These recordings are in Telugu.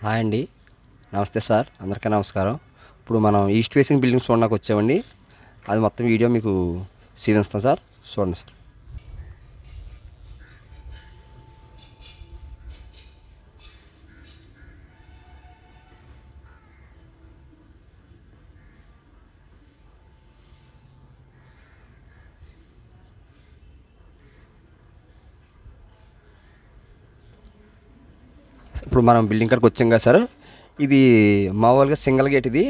హాయ్ అండి. నమస్తే సార్. అందరికీ నమస్కారం. ఇప్పుడు మనం ఈస్ట్ ఫేసింగ్ బిల్డింగ్స్ చూడడానికి వచ్చామండి. అది మొత్తం వీడియో మీకు చూపిస్తాం సార్. చూడండి సార్. ఇప్పుడు మనం బిల్డింగ్ కాడికి వచ్చాం కదా సార్. ఇది మామూలుగా సింగిల్ గేట్, ఇది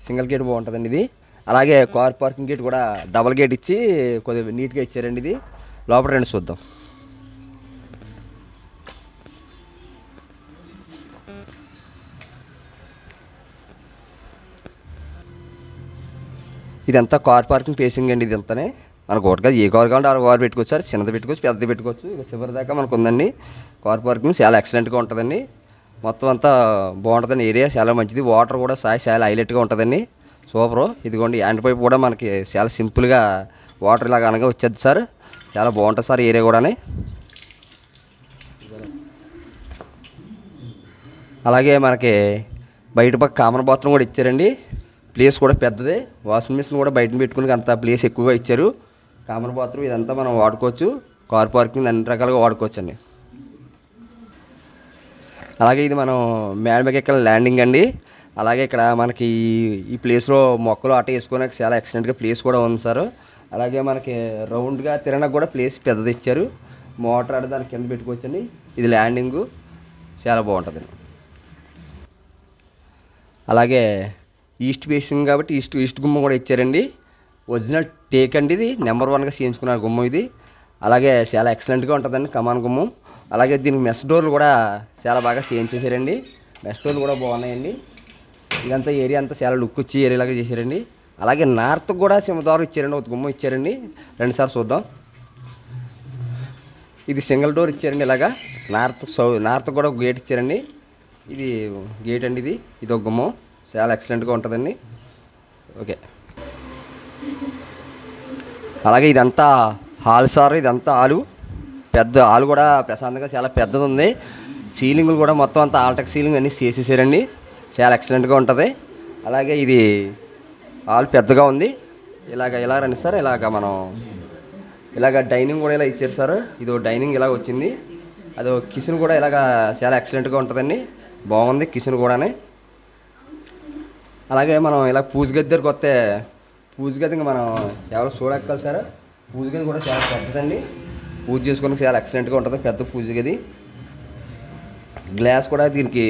సింగిల్ గేట్ బాగుంటుందండి. ఇది అలాగే కార్ పార్కింగ్ గేట్ కూడా డబల్ గేట్ ఇచ్చి కొద్దిగా నీట్గా ఇచ్చారండి. ఇది లోపల రండి చూద్దాం. ఇదంతా కార్ పార్కింగ్ ఫేసింగ్ అండి. ఇదంతానే మనకు ఒకటిగా ఏ కార్ కావాలంటే ఆ కార్ పెట్టుకోవచ్చు సార్. చిన్నది పెట్టుకోవచ్చు, పెద్దది పెట్టుకోవచ్చు. ఇక చివరి దాకా మనకు ఉందండి. కార్ పార్కింగ్ చాలా ఎక్సలెంట్గా ఉంటుందండి. మొత్తం అంతా బాగుంటుందండి. ఏరియా చాలా మంచిది. వాటర్ కూడా చాలా హైలైట్గా ఉంటుందండి. సూపరు. ఇదిగోండి హ్యాండ్ పైప్ కూడా మనకి చాలా సింపుల్గా వాటర్ ఇలాగ అనగా వచ్చేది సార్. చాలా బాగుంటుంది సార్ ఏరియా కూడా. అలాగే మనకి బయట పక్క కామన్ బాత్రూమ్ కూడా ఇచ్చారండి. ప్లేస్ కూడా పెద్దదే. వాషింగ్ మిషన్ కూడా బయట పెట్టుకుని అంత ప్లేస్ ఎక్కువగా ఇచ్చారు. కామన్ బాత్రూమ్ ఇదంతా మనం వాడుకోవచ్చు. కార్ పార్కింగ్ అన్ని రకాలుగా వాడుకోవచ్చు అండి. అలాగే ఇది మనం మేడమకి ఇక్కడ ల్యాండింగ్ అండి. అలాగే ఇక్కడ మనకి ఈ ప్లేస్లో మొక్కలు అట్ట వేసుకోవడానికి చాలా ఎక్సలెంట్గా ప్లేస్ కూడా ఉంది సార్. అలాగే మనకి రౌండ్గా తిరగడానికి కూడా ప్లేస్ పెద్దది ఇచ్చారు. మోటార్ ఆడ దాని కింద పెట్టుకోవచ్చండి. ఇది ల్యాండింగు చాలా బాగుంటుందండి. అలాగే ఈస్ట్ ఫేసింగ్ కాబట్టి ఈస్ట్ గుమ్మం కూడా ఇచ్చారండి. ఒరిజినల్ టేక్ అండి. ఇది నెంబర్ 1గా చేయించుకున్నారు గుమ్మం ఇది. అలాగే చాలా ఎక్సలెంట్గా ఉంటుందండి కమాన్ గుమ్మం. అలాగే దీనికి మెస్ డోర్లు కూడా చాలా బాగా చేయించేసారండి. మెస్ డోర్లు కూడా బాగున్నాయండి. ఇదంతా ఏరియా అంతా చాలా లుక్ వచ్చి ఏరియాలాగా చేశారండి. అలాగే నార్త్ కూడా సింహద్వారం ఇచ్చారండి. ఒక గుమ్మం ఇచ్చారండి. రెండుసార్లు చూద్దాం. ఇది సింగిల్ డోర్ ఇచ్చారండి. ఇలాగా నార్త్ కూడా ఒక గేట్ ఇచ్చారండి. ఇది గేట్ అండి. ఇది ఒక గుమ్మం చాలా ఎక్సలెంట్గా ఉంటుందండి. ఓకే. అలాగే ఇదంతా హాల్ సార్. ఇదంతా హాలు, పెద్ద హాల్ కూడా ప్రశాంతంగా చాలా పెద్దది ఉంది. సీలింగ్లు కూడా మొత్తం అంతా ఆల్టెక్ సీలింగ్ అన్నీ చేసేసారండి. చాలా ఎక్సలెంట్గా ఉంటుంది. అలాగే ఇది హాల్ పెద్దగా ఉంది. ఇలా రండి సార్. మనం డైనింగ్ కూడా ఇలా ఇచ్చారు సార్. ఇది డైనింగ్ ఇలా వచ్చింది. అది కిచెన్ కూడా చాలా ఎక్సలెంట్గా ఉంటుందండి. బాగుంది కిచెన్ కూడా. అలాగే మనం ఇలా పూజ గది దగ్గరికి వస్తే పూజ గది ఇంకా మనం ఎవరు చూడక్కలు సార్. పూజ గది కూడా చాలా పెద్దదండి. పూజ చేసుకోవడానికి చాలా ఎక్సలెంట్గా ఉంటుంది. పెద్ద పూజ గది. గ్లాస్ కూడా దీనికి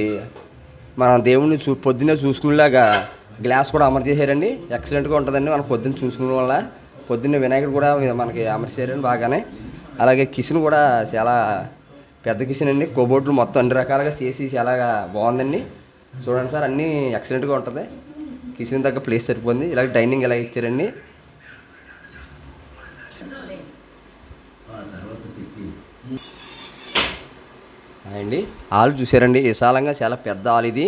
మనం దేవుడిని పొద్దున్నే చూసుకునేలాగా గ్లాస్ కూడా అమర్ చేశారండి. ఎక్సలెంట్గా ఉంటుందండి. మనం పొద్దున్న చూసుకునే వల్ల పొద్దున్నే వినాయకుడు కూడా మనకి అమర్చారండి బాగానే. అలాగే కిచెన్ కూడా చాలా పెద్ద కిచెన్ అండి. కబోర్డులు మొత్తం అన్ని రకాలుగా చేసి చాలా బాగుందండి. చూడండి సార్, అన్నీ ఎక్సలెంట్గా ఉంటుంది. కిచెన్ దగ్గర ప్లేస్ సరిపోయింది. ఇలాగ డైనింగ్ ఎలా ఇచ్చారండి. అండి హాల్ చూసారండి. విశాలంగా చాలా పెద్ద హాల్ ఇది.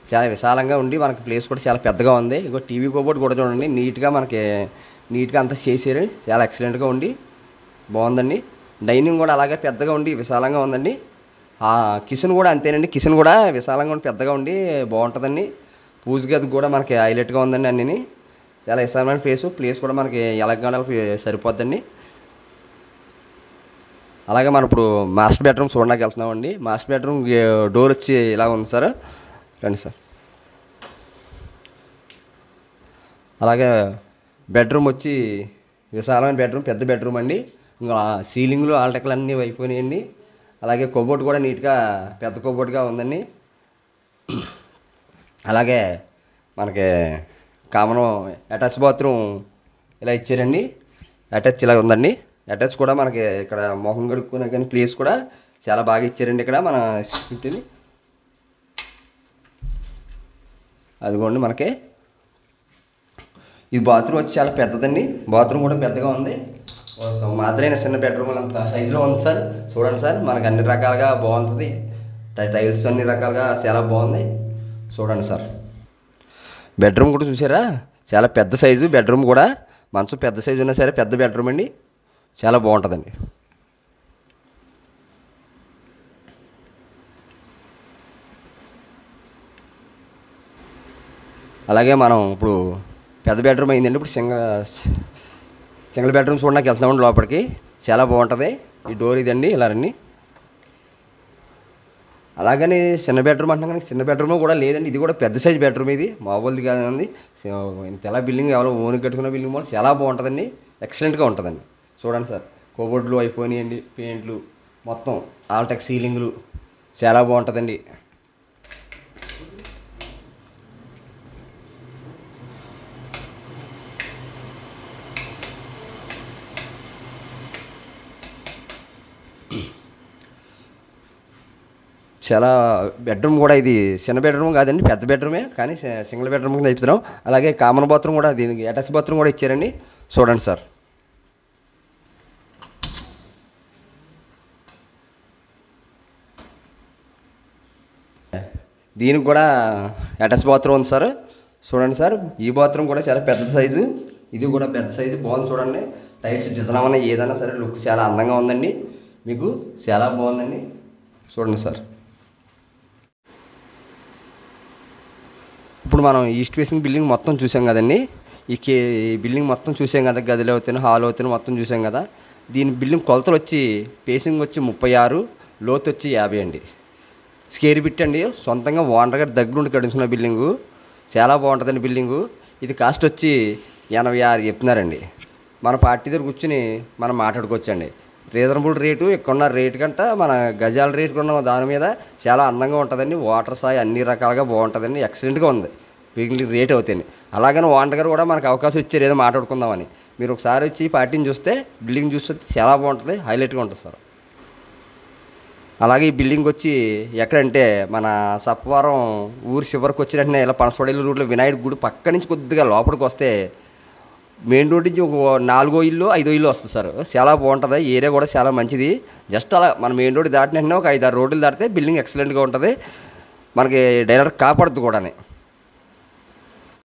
చాలా విశాలంగా ఉండి మనకి ప్లేస్ కూడా చాలా పెద్దగా ఉంది. ఇంకో టీవీ కబోర్డ్ కూడా చూడండి. నీట్గా అంతా చేసారు. చాలా ఎక్సలెంట్గా ఉండి బాగుందండి. డైనింగ్ కూడా అలాగే పెద్దగా ఉండి విశాలంగా ఉందండి. కిచెన్ కూడా అంతేనండి. కిచెన్ కూడా విశాలంగా ఉండి పెద్దగా ఉండి బాగుంటుందండి. పూజ గది కూడా మనకి హైలైట్గా ఉందండి. అన్నీ చాలా విశాలమైన ప్లేస్ కూడా మనకి ఎలాగ సరిపోద్దండి. అలాగే మనం ఇప్పుడు మాస్టర్ బెడ్రూమ్ చూడడానికి వెళ్తున్నామండి. మాస్టర్ బెడ్రూమ్ డోర్ వచ్చి ఇలా ఉంది సార్. రండి సార్. అలాగే బెడ్రూమ్ వచ్చి విశాలమైన బెడ్రూమ్, పెద్ద బెడ్రూమ్ అండి. ఇంకా సీలింగ్లు ఆల్టెక్లు అన్నీ అయిపోయినాయండి. అలాగే కబోర్డ్ కూడా నీట్గా పెద్ద కబోర్డ్గా ఉందండి. అలాగే మనకి కామన్ అటాచ్ బాత్రూమ్ ఇలా ఇచ్చారండి. అటాచ్ ఇలా ఉందండి. అటాచ్ కూడా మనకి ఇక్కడ మొహం కడుక్కునే కానీ ప్లేస్ కూడా చాలా బాగా ఇచ్చారండి. ఇక్కడ మన ఇంటిని అదిగోండి మనకి ఇది బాత్రూమ్ వచ్చి చాలా పెద్దదండి. బాత్రూమ్ కూడా పెద్దగా ఉంది. మాత్రమే చిన్న బెడ్రూమ్ అంత సైజులో ఉంది సార్. చూడండి సార్, మనకు అన్ని రకాలుగా బాగుంటుంది. టైల్స్ అన్ని రకాలుగా చాలా బాగుంది. చూడండి సార్. బెడ్రూమ్ కూడా చూసారా, చాలా పెద్ద సైజు బెడ్రూమ్ కూడా. మంచం పెద్ద సైజు ఉన్నా సరే పెద్ద బెడ్రూమ్ అండి. చాలా బాగుంటుందండి. అలాగే మనం ఇప్పుడు పెద్ద బెడ్రూమ్ అయిందండి. ఇప్పుడు సింగిల్ బెడ్రూమ్ చూడడానికి వెళ్తున్నామండి లోపలికి. చాలా బాగుంటుంది. ఈ డోర్ ఇదండి ఇలా రండి. అలాగని చిన్న బెడ్రూమ్ అంటున్నాం కానీ చిన్న బెడ్రూమ్ కూడా లేదండి. ఇది కూడా పెద్ద సైజ్ బెడ్రూమ్. ఇది మామూలుది కాదండి. ఇంతలా బిల్డింగ్ ఎవరో ఓన్ కట్టుకున్న బిల్డింగ్ కూడా చాలా బాగుంటుందండి. ఎక్సలెంట్గా ఉంటుందండి. చూడండి సార్, కబోర్డ్లు అయిపోయినాయండి, పెయింట్లు మొత్తం ఆల్టెక్ సీలింగ్లు చాలా బాగుంటుందండి. చాలా బెడ్రూమ్ కూడా ఇది చిన్న బెడ్రూమ్ కాదండి, పెద్ద బెడ్రూమే, కానీ సింగిల్ బెడ్రూమ్ కింద ఇస్తున్నాం. అలాగే కామన్ బాత్రూమ్ కూడా, దీనికి అటాచ్ బాత్రూమ్ కూడా ఇచ్చారండి. చూడండి సార్. దీనికి కూడా అటాచ్ బాత్రూమ్ ఉంది సార్. చూడండి సార్, ఈ బాత్రూమ్ కూడా చాలా పెద్ద సైజు. ఇది కూడా పెద్ద సైజు, బాగుంది చూడండి. టైల్స్ డిజైన్ అవ్వనా ఏదైనా సరే లుక్ చాలా అందంగా ఉందండి. మీకు చాలా బాగుందండి. చూడండి సార్. ఇప్పుడు మనం ఈస్ట్ ఫేసింగ్ బిల్డింగ్ మొత్తం చూసాం కదండి. ఈ బిల్డింగ్ మొత్తం చూసాం కదా, గదిలో అవుతాను, హాల్ అవుతాను మొత్తం చూసాం కదా. దీని బిల్డింగ్ కొలతలు వచ్చి ఫేసింగ్ వచ్చి 36, లోతు వచ్చి 50 అండి. స్కేర్ బిట్ అండి. సొంతంగా ఓనర్ గారి దగ్గర ఉండి కట్టించుకున్న బిల్డింగు. చాలా బాగుంటుందండి బిల్డింగు. ఇది కాస్ట్ వచ్చి 86 చెప్తున్నారండి. మన పార్టీ దగ్గర కూర్చుని మనం మాట్లాడుకోవచ్చండి. రీజనబుల్ రేటు, ఇక్కడున్న రేటు కంటే మన గజాల రేటు ఉన్న దాని మీద చాలా అందంగా ఉంటుందండి. వాటర్ సాయి అన్ని రకాలుగా బాగుంటుందండి. ఎక్సలెంట్గా ఉంది బిల్డింగ్ రేట్ అవుతాయండి. అలాగని ఓనర్ గారు కూడా మనకు అవకాశం ఇచ్చారు ఏదో మాట్లాడుకుందామని. మీరు ఒకసారి వచ్చి పార్టీని చూస్తే, బిల్డింగ్ చూస్తే చాలా బాగుంటుంది, హైలైట్గా ఉంటుంది సార్. అలాగే ఈ బిల్డింగ్ వచ్చి ఎక్కడంటే మన సప్పవరం ఊరు చివరికి వచ్చిన వెంటనే ఇలా పనసపడేలు రూట్లో వినాయకుడి గుడి పక్క నుంచి కొద్దిగా లోపలికి వస్తే మెయిన్ రోడ్ నుంచి ఒక 4వ ఇల్లు 5వ ఇల్లు వస్తుంది సార్. చాలా బాగుంటుంది. ఏరియా కూడా చాలా మంచిది. జస్ట్ అలా మన మెయిన్ రోడ్ దాటిన వెంటనే ఒక 5-6 రోడ్లు దాటితే బిల్డింగ్ ఎక్సలెంట్గా ఉంటుంది. మనకి డైరెక్ట్ కాపాడుతుంది కూడా.